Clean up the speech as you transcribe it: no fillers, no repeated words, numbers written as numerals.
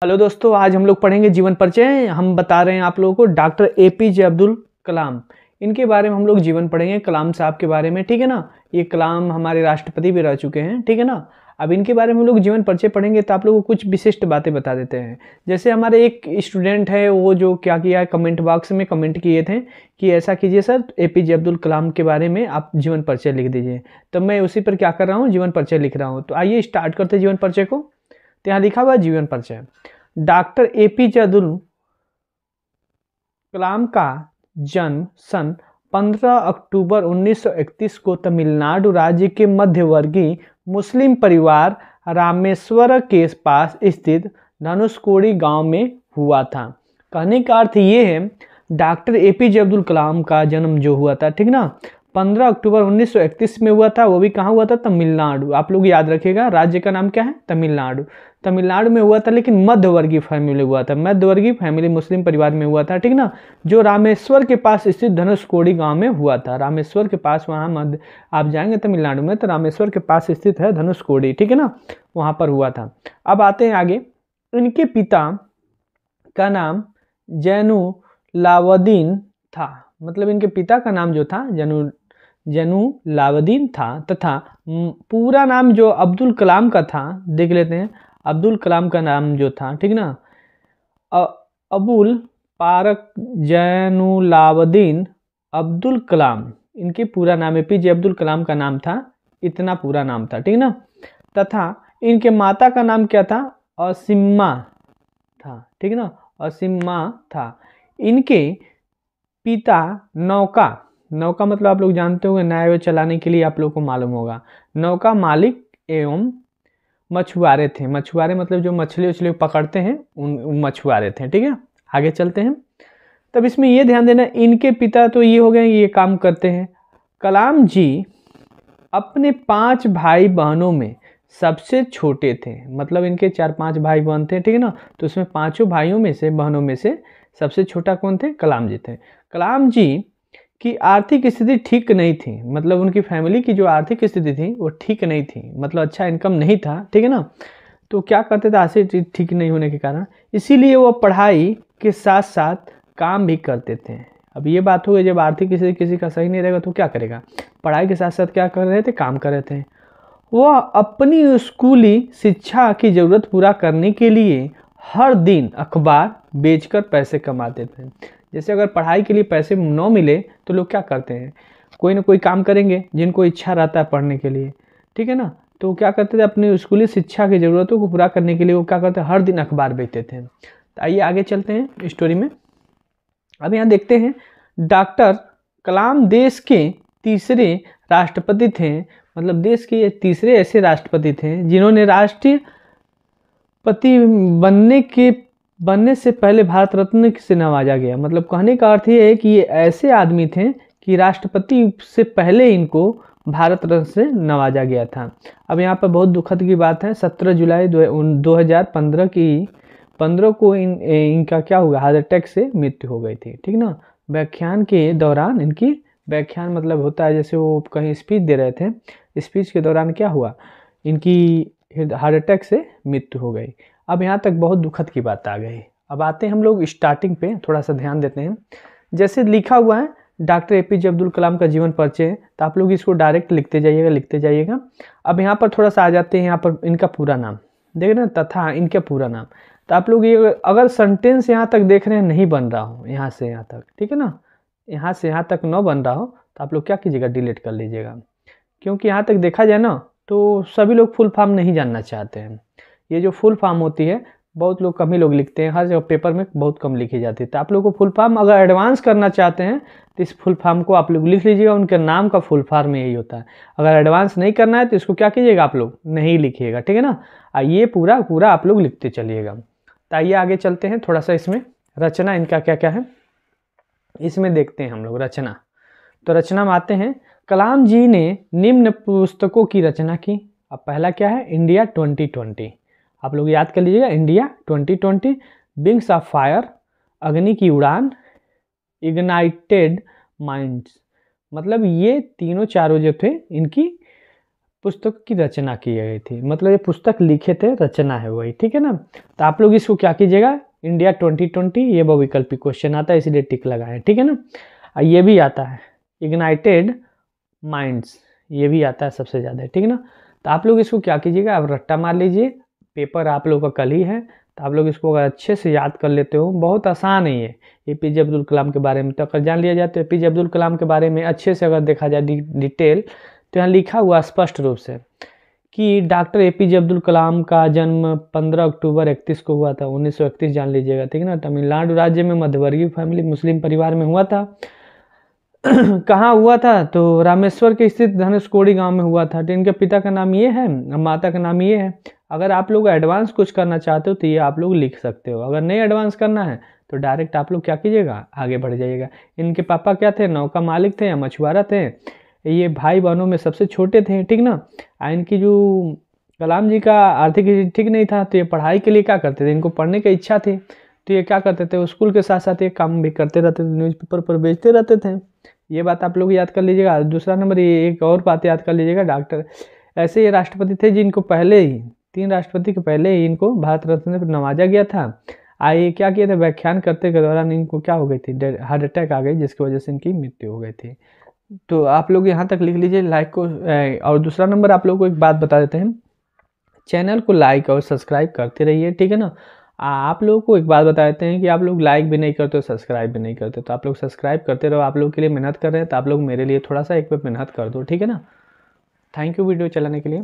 Hello दोस्तों, आज हम लोग पढ़ेंगे जीवन परिचय। हम बता रहे हैं आप लोगों को डॉक्टर एपीजे अब्दुल कलाम, इनके बारे में हम लोग जीवन पढ़ेंगे, कलाम साहब के बारे में। ठीक है ना। ये कलाम हमारे राष्ट्रपति भी रह चुके हैं। ठीक है ना। अब इनके बारे में हम लोग जीवन परिचय पढ़ेंगे तो आप लोगों को कुछ विशिष्ट बातें बता देते हैं। जैसे हमारे एक स्टूडेंट है, वो जो क्या किया है, कमेंट बॉक्स में कमेंट किए थे कि ऐसा कीजिए सर, एपीजे अब्दुल कलाम के बारे में आप जीवन परिचय लिख दीजिए। तो मैं उसी पर क्या कर रहा हूँ, जीवन परिचय लिख रहा हूँ। तो आइए स्टार्ट करते हैं जीवन परिचय को। तो यहाँ लिखा हुआ जीवन परिचय। डॉक्टर एपीजे अब्दुल कलाम का जन्म सन 15 अक्टूबर 1931 को तमिलनाडु राज्य के मध्यवर्गीय मुस्लिम परिवार रामेश्वर के पास स्थित धनुषकोडी गांव में हुआ था। कहने का अर्थ ये है, डॉक्टर एपीजे अब्दुल कलाम का जन्म जो हुआ था, ठीक ना, 15 अक्टूबर 1931 में हुआ था। वो भी कहाँ हुआ था? तमिलनाडु। आप लोग याद रखिएगा, राज्य का नाम क्या है? तमिलनाडु। तमिलनाडु में हुआ था, लेकिन मध्यवर्गीय फैमिली हुआ था, मध्यवर्गीय फैमिली मुस्लिम परिवार में हुआ था। ठीक ना। जो रामेश्वर के पास स्थित धनुषकोडी गांव में हुआ था। रामेश्वर के पास, वहाँ मध्य आप जाएंगे तमिलनाडु में तो रामेश्वर के पास स्थित है धनुषकोडी। ठीक है ना, वहाँ पर हुआ था। अब आते हैं आगे। इनके पिता का नाम जैनुलाब्दीन था। मतलब इनके पिता का नाम जो था जैनुलाब्दीन था, तथा पूरा नाम जो अब्दुल कलाम का था, देख लेते हैं। अब्दुल कलाम का नाम जो था, ठीक ना, अबुल पारक जैनुलाब्दीन अब्दुल कलाम, इनके पूरा नाम एपीजे अब्दुल कलाम का नाम था, इतना पूरा नाम था। ठीक ना। तथा इनके माता का नाम क्या था? असीमा था। ठीक ना, असीमा था। इनके पिता नौका मतलब आप लोग जानते होंगे, नाव चलाने के लिए आप लोग को मालूम होगा। नौका मालिक एवं मछुआरे थे। मछुआरे मतलब जो मछली उछली पकड़ते हैं, उन मछुआरे थे। ठीक है, आगे चलते हैं। तब इसमें ये ध्यान देना, इनके पिता तो ये हो गए, ये काम करते हैं। कलाम जी अपने 5 भाई बहनों में सबसे छोटे थे। मतलब इनके 4-5 भाई बहन थे। ठीक है ना। तो उसमें 5 भाइयों में से, बहनों में से सबसे छोटा कौन थे? कलाम जी थे। कलाम जी की आर्थिक स्थिति ठीक नहीं थी। मतलब उनकी फैमिली की जो आर्थिक स्थिति थी वो ठीक नहीं थी, मतलब अच्छा इनकम नहीं था। ठीक है ना। तो क्या करते थे, आर्थिक ठीक नहीं होने के कारण, इसीलिए वो पढ़ाई के साथ साथ काम भी करते थे। अब ये बात हो गई, जब आर्थिक स्थिति किसी का सही नहीं रहेगा तो क्या करेगा? पढ़ाई के साथ साथ क्या कर रहे थे? काम कर रहे थे। वह अपनी स्कूली शिक्षा की ज़रूरत पूरा करने के लिए हर दिन अखबार बेचकर पैसे कमाते थे। जैसे अगर पढ़ाई के लिए पैसे न मिले तो लोग क्या करते हैं, कोई ना कोई काम करेंगे, जिनको इच्छा रहता है पढ़ने के लिए। ठीक है ना। तो क्या करते थे, अपनी स्कूली शिक्षा की ज़रूरतों को पूरा करने के लिए वो क्या करते हैं, हर दिन अखबार बेचते थे। तो आइए आगे चलते हैं स्टोरी में। अब यहाँ देखते हैं, डॉक्टर कलाम देश के तीसरे राष्ट्रपति थे। मतलब देश के ये तीसरे ऐसे राष्ट्रपति थे जिन्होंने राष्ट्रपति बनने से पहले भारत रत्न से नवाजा गया। मतलब कहने का अर्थ ये है कि ये ऐसे आदमी थे कि राष्ट्रपति से पहले इनको भारत रत्न से नवाजा गया था। अब यहाँ पर बहुत दुखद की बात है, 17 जुलाई 2015 को इनका क्या हुआ, हार्ट अटैक से मृत्यु हो गई थी। ठीक ना। व्याख्यान के दौरान इनकी, व्याख्यान मतलब होता है जैसे वो कहीं स्पीच दे रहे थे, स्पीच के दौरान क्या हुआ, इनकी हार्ट अटैक से मृत्यु हो गई। अब यहाँ तक बहुत दुखद की बात आ गई। अब आते हैं हम लोग स्टार्टिंग पे, थोड़ा सा ध्यान देते हैं। जैसे लिखा हुआ है डॉक्टर एपीजे अब्दुल कलाम का जीवन परिचय, तो आप लोग इसको डायरेक्ट लिखते जाइएगा। अब यहाँ पर थोड़ा सा आ जाते हैं, यहाँ पर इनका पूरा नाम देख रहे हैं, तथा इनका पूरा नाम। तो आप लोग ये अगर सेंटेंस यहाँ तक देख रहे हैं नहीं बन रहा हो, यहाँ से यहाँ तक, ठीक है ना, यहाँ से यहाँ तक न बन रहा हो तो आप लोग क्या कीजिएगा, डिलीट कर लीजिएगा। क्योंकि यहाँ तक देखा जाए ना तो सभी लोग फुल फॉर्म नहीं जानना चाहते हैं। ये जो फुल फॉर्म होती है, बहुत लोग, कम ही लोग लिखते हैं, हर जगह पेपर में बहुत कम लिखी जाती है। तो आप लोग को फुल फॉर्म अगर एडवांस करना चाहते हैं तो इस फुल फॉर्म को आप लोग लिख लीजिएगा। उनके नाम का फुल फॉर्म यही होता है। अगर एडवांस नहीं करना है तो इसको क्या कीजिएगा, आप लोग नहीं लिखिएगा। ठीक है ना। ये पूरा आप लोग लिखते चलिएगा। तो आइए आगे चलते हैं, थोड़ा सा इसमें रचना इनका क्या क्या है इसमें देखते हैं हम लोग रचना। तो रचना में आते हैं, कलाम जी ने निम्न पुस्तकों की रचना की। अब पहला क्या है, इंडिया 2020, आप लोग याद कर लीजिएगा, इंडिया 2020, विंग्स ऑफ फायर, अग्नि की उड़ान, इग्नाइटेड माइंड्स। मतलब ये तीनों चारों जो थे इनकी पुस्तक की रचना की गई थी, मतलब ये पुस्तक लिखे थे, रचना है वही, ठीक है ना। तो आप लोग इसको क्या कीजिएगा, इंडिया 2020 ये बहुविकल्पी क्वेश्चन आता है, इसीलिए टिक लगाएं, ठीक है ना। ये भी आता है इग्नाइटेड माइंड्स, ये भी आता है सबसे ज़्यादा, ठीक है ना। तो आप लोग इसको क्या कीजिएगा, आप रट्टा मार लीजिए, पेपर आप लोग का कल ही है, तो आप लोग इसको अगर अच्छे से याद कर लेते हो, बहुत आसान है ये APJ अब्दुल कलाम के बारे में। तो अगर जान लिया जाए तो APJ अब्दुल कलाम के बारे में अच्छे से अगर देखा जाए डिटेल, तो यहाँ लिखा हुआ स्पष्ट रूप से कि डॉक्टर APJ अब्दुल कलाम का जन्म 15 अक्टूबर 31 को हुआ था, 1931 जान लीजिएगा, ठीक है ना। तमिलनाडु राज्य में मध्यवर्गीय फैमिली मुस्लिम परिवार में हुआ था। कहाँ हुआ था, तो रामेश्वर के स्थित धनुषकोडी गांव में हुआ था। तो इनके पिता का नाम ये है, माता का नाम ये है। अगर आप लोग एडवांस कुछ करना चाहते हो तो ये आप लोग लिख सकते हो, अगर नहीं एडवांस करना है तो डायरेक्ट आप लोग क्या कीजिएगा, आगे बढ़ जाइएगा। इनके पापा क्या थे, नौका मालिक थे या मछुआरा थे। ये भाई बहनों में सबसे छोटे थे, ठीक ना। इनकी जो कलाम जी का आर्थिक स्थिति ठीक नहीं था, तो ये पढ़ाई के लिए क्या करते थे, इनको पढ़ने की इच्छा थी, तो ये क्या करते थे, स्कूल के साथ साथ ये काम भी करते रहते थे, न्यूज़पेपर पर बेचते रहते थे। ये बात आप लोग याद कर लीजिएगा। दूसरा नंबर, ये एक और बात याद कर लीजिएगा, डॉक्टर ऐसे ये राष्ट्रपति थे जिनको पहले ही 3 राष्ट्रपति के पहले ही इनको भारत रत्न से नवाजा गया था। आइए क्या किया था, व्याख्यान करते के दौरान इनको क्या हो गई थी, हार्ट अटैक आ गई, जिसकी वजह से इनकी मृत्यु हो गई थी। तो आप लोग यहाँ तक लिख लीजिए लाइक को। और दूसरा नंबर आप लोग को एक बात बता देते हैं, चैनल को लाइक और सब्सक्राइब करते रहिए, ठीक है ना। आप लोगों को एक बात बता देते हैं कि आप लोग लाइक भी नहीं करते हो, सब्सक्राइब भी नहीं करते, तो आप लोग सब्सक्राइब करते रहो। आप लोग के लिए मेहनत कर रहे हैं, तो आप लोग मेरे लिए थोड़ा सा एक पे मेहनत कर दो, ठीक है ना। थैंक यू वीडियो चलाने के लिए।